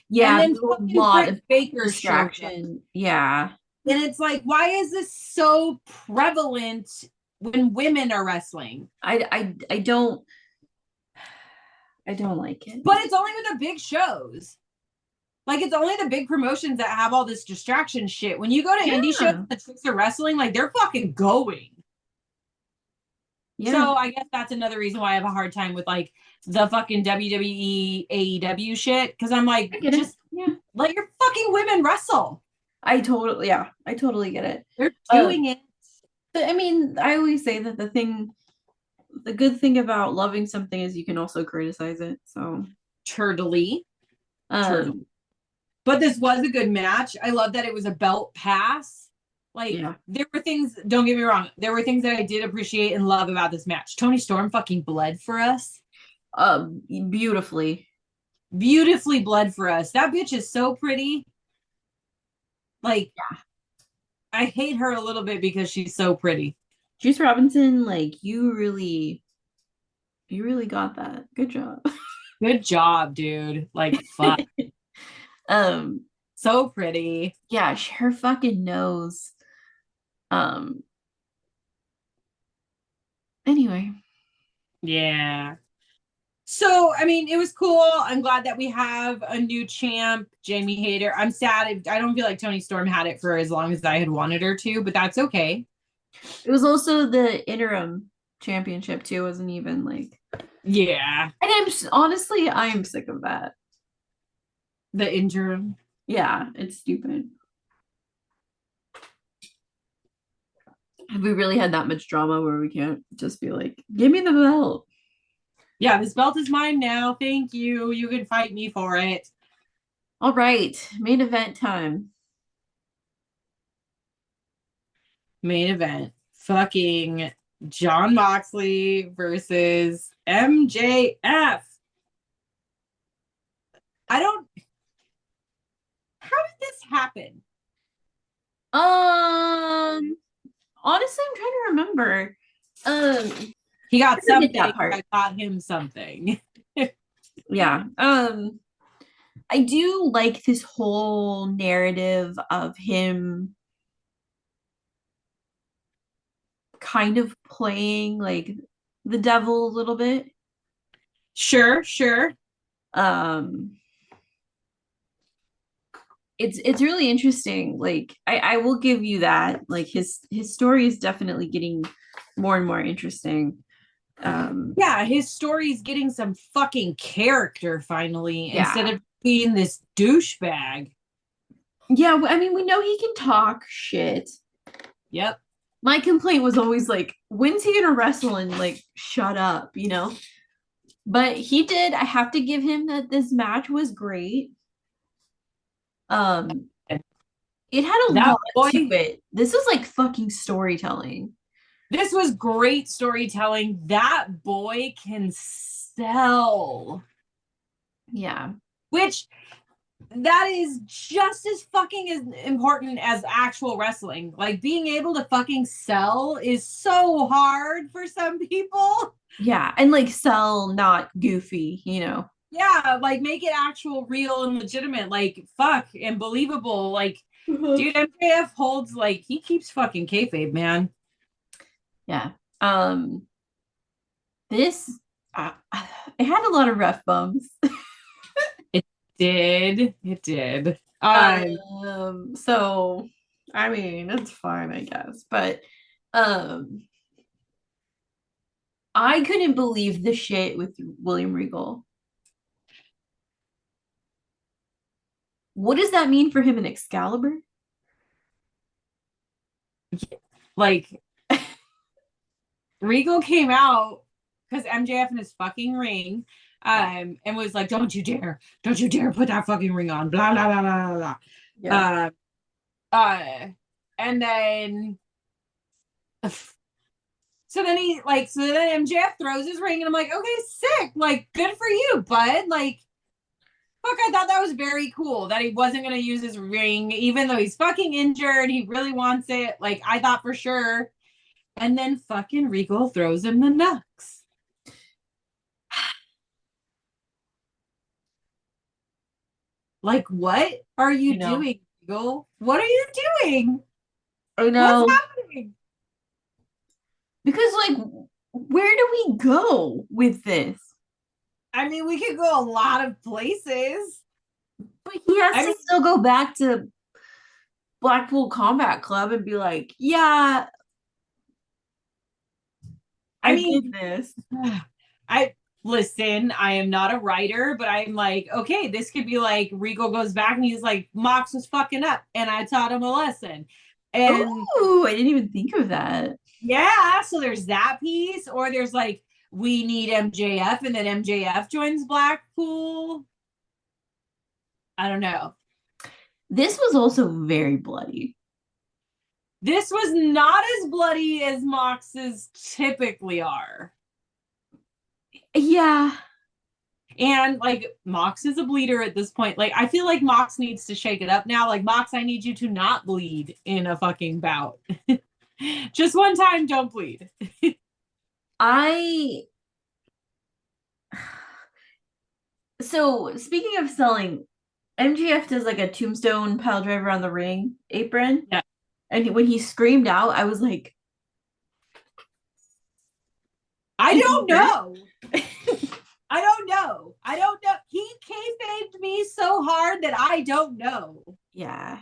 Yeah, and then a lot of Baker distraction. Yeah. And it's like, why is this so prevalent when women are wrestling? I don't like it. But it's only with the big shows. Like, it's only the big promotions that have all this distraction shit. When you go to indie shows that chicks are wrestling, like, they're fucking going. Yeah. So I guess that's another reason why I have a hard time with, like, the fucking WWE AEW shit. Because I'm like, just let your fucking women wrestle. I totally get it. They're doing it. I mean, I always say that the good thing about loving something is you can also criticize it. So turtly. But this was a good match. I love that it was a belt pass. Like, Yeah. there were things, don't get me wrong, there were things that I did appreciate and love about this match. Toni Storm fucking bled for us. Beautifully. Beautifully bled for us. That bitch is so pretty. Like, I hate her a little bit because she's so pretty. Juice Robinson, like, you really got that. Good job. Good job, dude. Like, fuck. So pretty. Yeah, her fucking nose. Anyway. Yeah. So, I mean, it was cool. I'm glad that we have a new champ, Jamie Hayter. I'm sad. I don't feel like Toni Storm had it for as long as I had wanted her to, but that's okay. It was also the interim championship too. It wasn't even like. Yeah. And I am sick of that. The interim. Yeah, it's stupid. Have we really had that much drama where we can't just be like, give me the belt? Yeah, this belt is mine now. Thank you. You can fight me for it. All right, main event time. Main event. Fucking Jon Moxley versus MJF. How did this happen? Honestly, I'm trying to remember. He got something. That part. I got him something. Yeah. I do like this whole narrative of him kind of playing like the devil a little bit. Sure. It's really interesting. Like I will give you that. Like his story is definitely getting more and more interesting. Yeah, his story's getting some fucking character finally, instead of being this douchebag. Yeah, I mean, we know he can talk shit. Yep. My complaint was always like, when's he gonna wrestle and like shut up, you know? But he did. I have to give him that this match was great. It had a lot to it. This was like fucking storytelling. This was great storytelling. That boy can sell. Yeah. Which, that is just as fucking as important as actual wrestling. Like, being able to fucking sell is so hard for some people. Yeah, and like sell not goofy, you know. Yeah, like make it actual, real, and legitimate. Like, fuck, and believable. Like, dude, MJF holds, like, he keeps fucking kayfabe, man. Yeah. This it had a lot of ref bumps. It did. So I mean, it's fine, I guess. But I couldn't believe the shit with William Regal. What does that mean for him in Excalibur? Like, Regal came out because MJF in his fucking ring, and was like, don't you dare put that fucking ring on, blah blah blah blah blah. Yeah. And then so then MJF throws his ring, and I'm like, okay, sick, like, good for you, bud. Like, fuck, I thought that was very cool that he wasn't gonna use his ring, even though he's fucking injured. He really wants it. Like, I thought for sure. And then fucking Regal throws him the nuts. Like, what are you doing, Regal? What are you doing? I know. What's happening? Because, like, where do we go with this? I mean, we could go a lot of places. But he has to still go back to Blackpool Combat Club and be like, yeah, I did this. Listen, I am not a writer, but I'm like, okay, this could be like Regal goes back and he's like, Mox was fucking up and I taught him a lesson. And ooh, I didn't even think of that. Yeah, so there's that piece, or there's like, we need MJF, and then MJF joins Blackpool. I don't know. This was also very bloody. This was not as bloody as Mox's typically are. Yeah. And like Mox is a bleeder at this point. Like I feel like Mox needs to shake it up now. Like Mox, I need you to not bleed in a fucking bout. Just one time, don't bleed. So speaking of selling, MJF does like a tombstone pile driver on the ring apron. Yeah. And when he screamed out, I was like, I don't know. I don't know. He kayfabed me so hard that I don't know. yeah.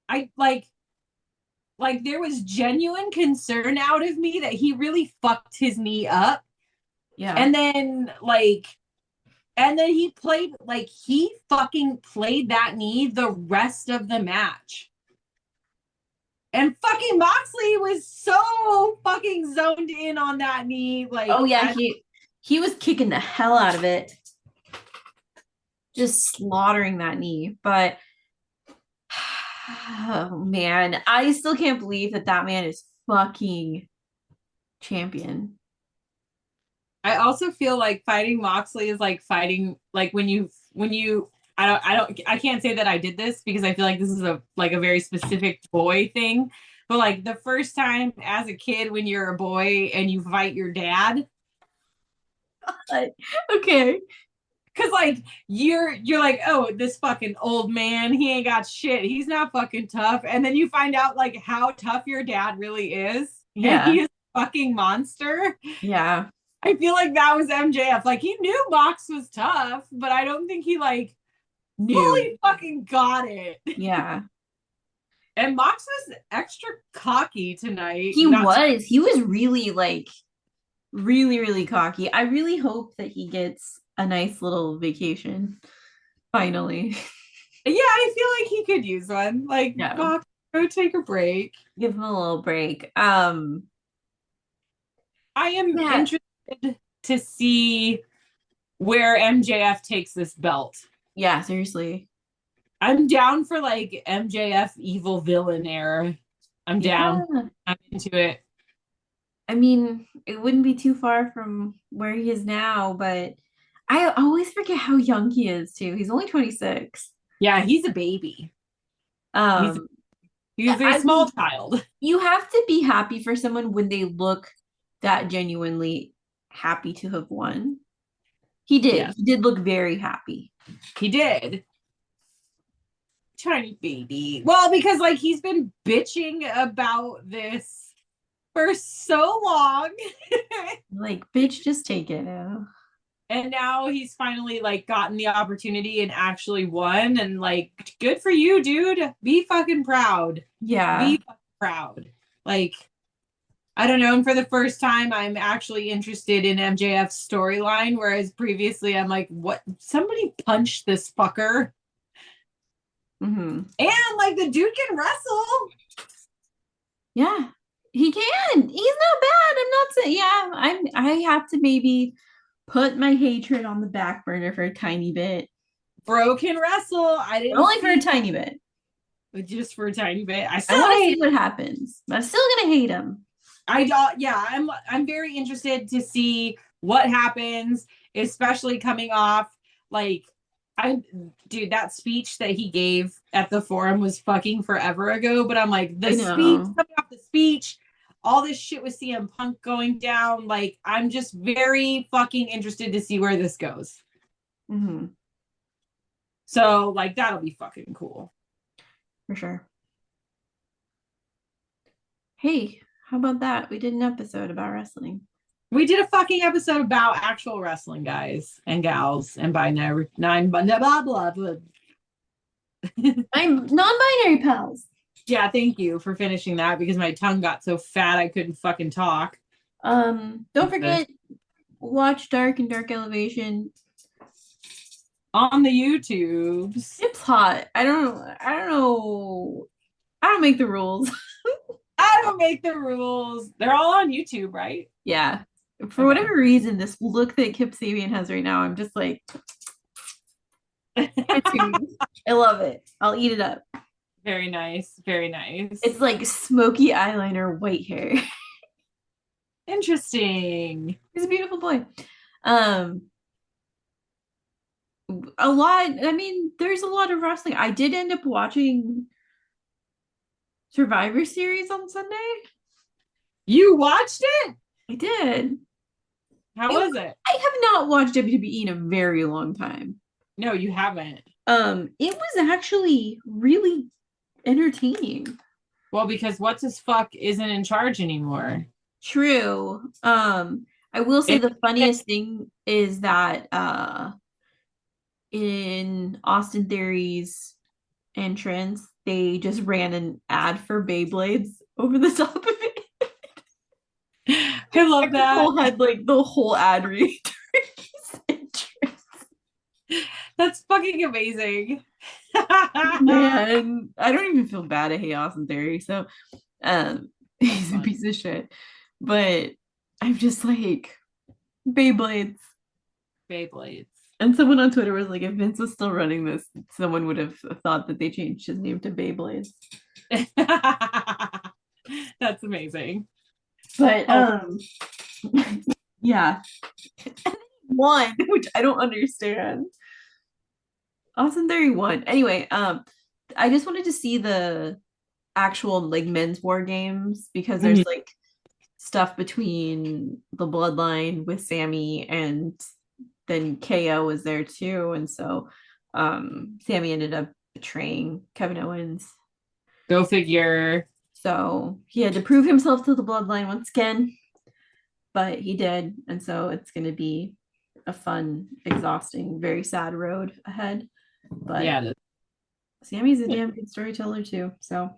I like there was genuine concern out of me that he really fucked his knee up. Yeah. And then he fucking played that knee the rest of the match. And fucking Moxley was so fucking zoned in on that knee. Like, oh yeah, he was kicking the hell out of it. Just slaughtering that knee. But oh man, I still can't believe that man is fucking champion. I also feel like fighting Moxley is like fighting, like when you I can't say that I did this because I feel like this is a very specific boy thing, but like the first time as a kid when you're a boy and you fight your dad. Okay. Cause like you're like, oh, this fucking old man, he ain't got shit. He's not fucking tough. And then you find out like how tough your dad really is. Yeah. And he is a fucking monster. Yeah. I feel like that was MJF. Like he knew Mox was tough, but I don't think he like fully fucking got it. Yeah. And Mox was extra cocky tonight. He was really like really, really cocky. I really hope that he gets a nice little vacation finally. Yeah, I feel like he could use one. Like, yeah. Mox, go take a break. Give him a little break. I am interested to see where MJF takes this belt. Yeah, seriously. I'm down for like MJF evil villain era. I'm down. Yeah. I'm into it. I mean, it wouldn't be too far from where he is now, but I always forget how young he is too. He's only 26. Yeah, he's a baby. He's a small child. You have to be happy for someone when they look that genuinely happy to have won. He did. Yeah. He did look very happy. He did. Tiny baby. Well, because like he's been bitching about this for so long. Like, bitch, just take it now. And now he's finally like gotten the opportunity and actually won. And like, good for you, dude. Be fucking proud. Yeah. Be fucking proud. Like, I don't know. And for the first time, I'm actually interested in MJF's storyline. Whereas previously I'm like, what? Somebody punched this fucker. Mm-hmm. And like the dude can wrestle. Yeah, he can. He's not bad. I'm not saying. Yeah, I have to maybe put my hatred on the back burner for a tiny bit. Bro can wrestle. I didn't only for a tiny bit. But just for a tiny bit. I want to see what happens. But I'm still gonna hate him. I'm very interested to see what happens, especially coming off like. Dude, that speech that he gave at the forum was fucking forever ago, but I'm like, the speech, coming off the speech, all this shit with CM Punk going down, like, I'm just very fucking interested to see where this goes. Mm-hmm. So, like, that'll be fucking cool. For sure. Hey, how about that? We did an episode about wrestling. We did a fucking episode about actual wrestling, guys and gals, and binary blah blah blah. I'm non-binary pals. Yeah, thank you for finishing that because my tongue got so fat I couldn't fucking talk. Don't forget, watch Dark and Dark Elevation on the YouTubes. It's hot. I don't know. I don't make the rules. I don't make the rules. They're all on YouTube, right? Yeah. For whatever reason, this look that Kip Sabian has right now, I'm just like, I love it. I'll eat it up. Very nice. Very nice. It's like smoky eyeliner, white hair. Interesting. He's a beautiful boy. A lot. I mean, there's a lot of wrestling. I did end up watching Survivor Series on Sunday. You watched it? I did. How was it? I have not watched WWE in a very long time. No, you haven't. It was actually really entertaining. Well, because what's his fuck isn't in charge anymore. True. I will say the funniest thing is that in Austin Theory's entrance, they just ran an ad for Beyblades over the top of it. I love that. Had like the whole ad read during his entrance. That's fucking amazing. Man, I don't even feel bad at Hey Austin Theory, so he's a piece of shit. But I'm just like Beyblades. And someone on Twitter was like, if Vince was still running this, someone would have thought that they changed his name to Beyblades. That's amazing. But yeah. Won, which I don't understand. Austin Theory won. Anyway, I just wanted to see the actual like men's war games because there's like stuff between the Bloodline with Sammy, and then KO was there too, and so Sammy ended up betraying Kevin Owens. Go figure. So he had to prove himself to the Bloodline once again, but he did, and so it's going to be a fun, exhausting, very sad road ahead. But yeah, Sammy's a damn good storyteller too. So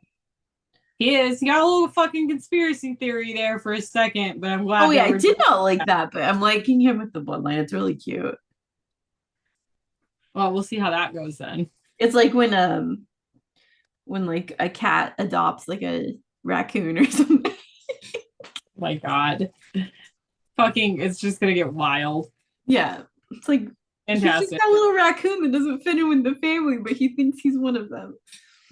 he is. He got a little fucking conspiracy theory there for a second, but I'm glad. Oh yeah, I did not like that, but I'm liking him with the Bloodline. It's really cute. Well, we'll see how that goes then. It's like when like a cat adopts like a raccoon or something. My God. Fucking, it's just gonna get wild. Yeah. It's like fantastic. He's just a little raccoon that doesn't fit in with the family, but he thinks he's one of them.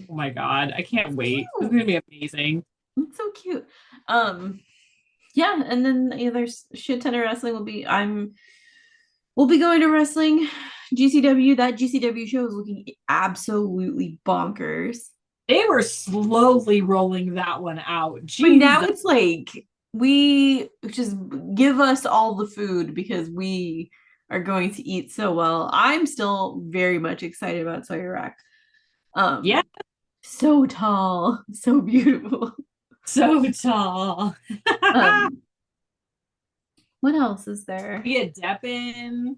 Oh my God. I can't wait. It's gonna be amazing. It's so cute. Yeah, and then there's shit ton of wrestling. We'll be going to wrestling. GCW. That GCW show is looking absolutely bonkers. They were slowly rolling that one out. Jesus. But now it's like we just give us all the food because we are going to eat so well. I'm still very much excited about Sawyer Rack. Yeah. So tall, so beautiful. So tall. What else is there? We get Deppin.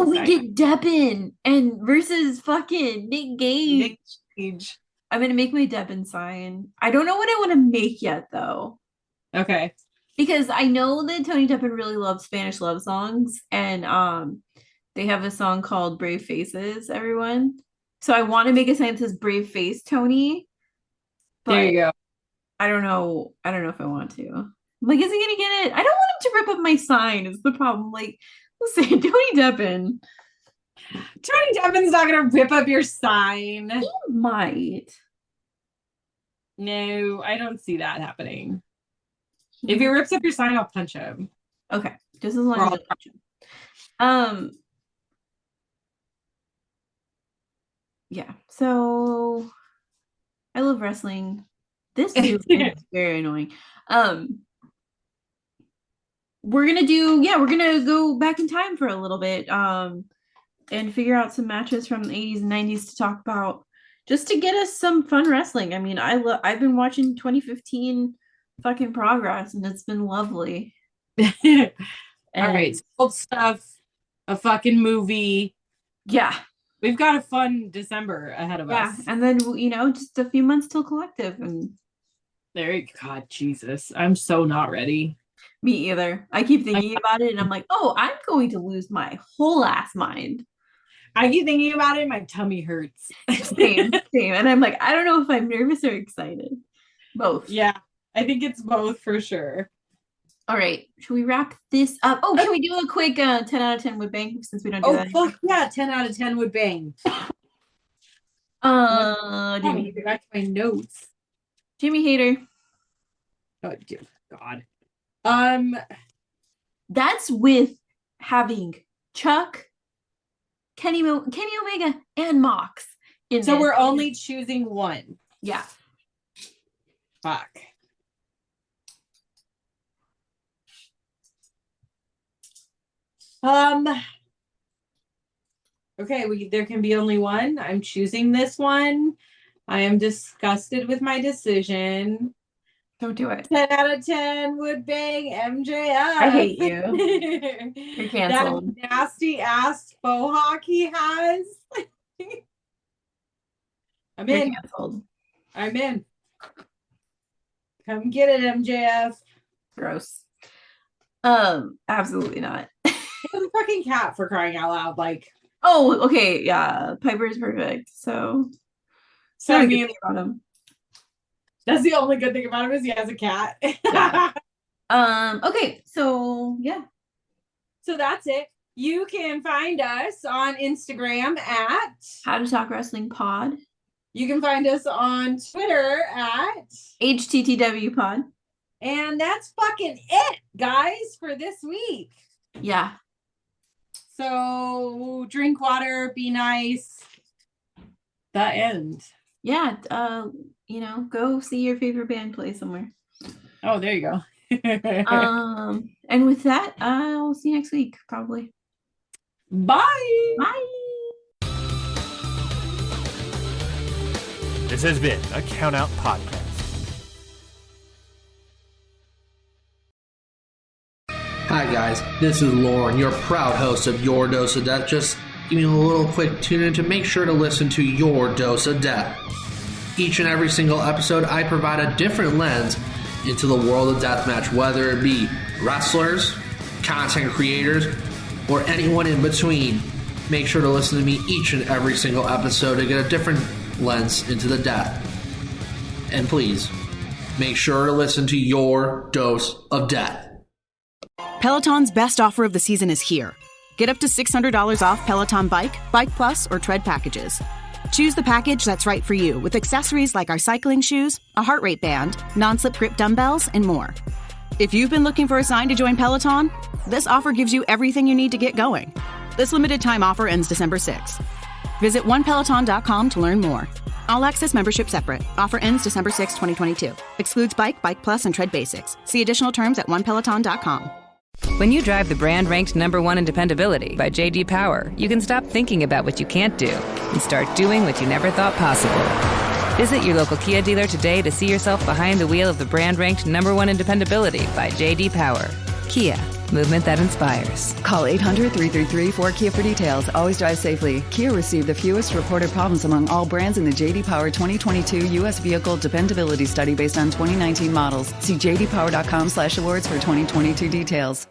We get Deppin and versus fucking Nick Gage. I'm gonna make my Deppin sign. I don't know what I want to make yet though. Okay. Because I know that Tony Deppin really loves Spanish love songs, and they have a song called Brave Faces, everyone. So I want to make a sign that says Brave Face Tony. There you go. I don't know if I want to. I'm like, is he gonna get it? I don't want him to rip up my sign, is the problem. Like, listen, Tony Deppin. Tony Deppin's not gonna rip up your sign. He might. No, I don't see that happening. If he rips up your sign, I'll punch him. Okay. Just as long as I punch him. Yeah. So I love wrestling. This is very annoying. We're gonna go back in time for a little bit and figure out some matches from the 80s and 90s to talk about, just to get us some fun wrestling. I mean, I've been watching 2015 fucking Progress, and it's been lovely. All right, old stuff, a fucking movie. Yeah. We've got a fun December ahead of us. Yeah, and then, just a few months till Collective. And God, Jesus. I'm so not ready. Me either. I keep thinking about it, and I'm like, oh, I'm going to lose my whole ass mind. I keep thinking about it, my tummy hurts. Same. And I'm like, I don't know if I'm nervous or excited. Both. Yeah, I think it's both for sure. All right. Should we wrap this up? Oh, can we do a quick 10 out of 10 would bang, since we don't do that anymore? Yeah, 10 out of 10 would bang. Let me Jimmy. get back to my notes. Jimmy Hayter. Oh dear God. That's with having Chuck, Kenny Omega, and Mox in So this. we're only choosing one. Yeah. Fuck. Okay, there can be only one. I'm choosing this one. I am disgusted with my decision. Don't do it. 10 out of 10 would bang MJF. I hate you. You're canceled. That nasty ass faux hawk he has. I'm You're in. canceled. I'm in. Come get it, MJF. Gross. Absolutely not. He was a fucking cat, for crying out loud. Like, Oh, okay, yeah. Piper is perfect. So I I mean, mean, about him. that's the only good thing about him is he has a cat. Yeah. Okay, so yeah. So that's it. You can find us on Instagram at How to Talk Wrestling Pod. You can find us on Twitter at HTTWPod. and that's fucking it, guys, for this week. Yeah. So drink water, be nice. The end. Yeah. Go see your favorite band play somewhere. Oh, there you go. And with that, I'll see you next week, probably. Bye. Bye. This has been a Count Out Podcast. Hi guys, this is Lauren, your proud host of Your Dose of Death. Just give me a little quick tune in to make sure to listen to Your Dose of Death. Each and every single episode, I provide a different lens into the world of deathmatch, whether it be wrestlers, content creators, or anyone in between. Make sure to listen to me each and every single episode to get a different lens into the death. And please, make sure to listen to Your Dose of Death. Peloton's best offer of the season is here. Get up to $600 off Peloton Bike, Bike Plus, or Tread packages. Choose the package that's right for you with accessories like our cycling shoes, a heart rate band, non-slip grip dumbbells, and more. If you've been looking for a sign to join Peloton, this offer gives you everything you need to get going. This limited time offer ends December 6th. Visit onepeloton.com to learn more. All access membership separate. Offer ends December 6, 2022. Excludes Bike, Bike Plus, and Tread Basics. See additional terms at onepeloton.com. When you drive the brand ranked #1 in dependability by JD Power, you can stop thinking about what you can't do and start doing what you never thought possible. Visit your local Kia dealer today to see yourself behind the wheel of the brand ranked #1 in dependability by JD Power. Kia, movement that inspires. Call 800-333-4KIA for details. Always drive safely. Kia received the fewest reported problems among all brands in the JD Power 2022 U.S. Vehicle Dependability Study based on 2019 models. See jdpower.com/awards for 2022 details.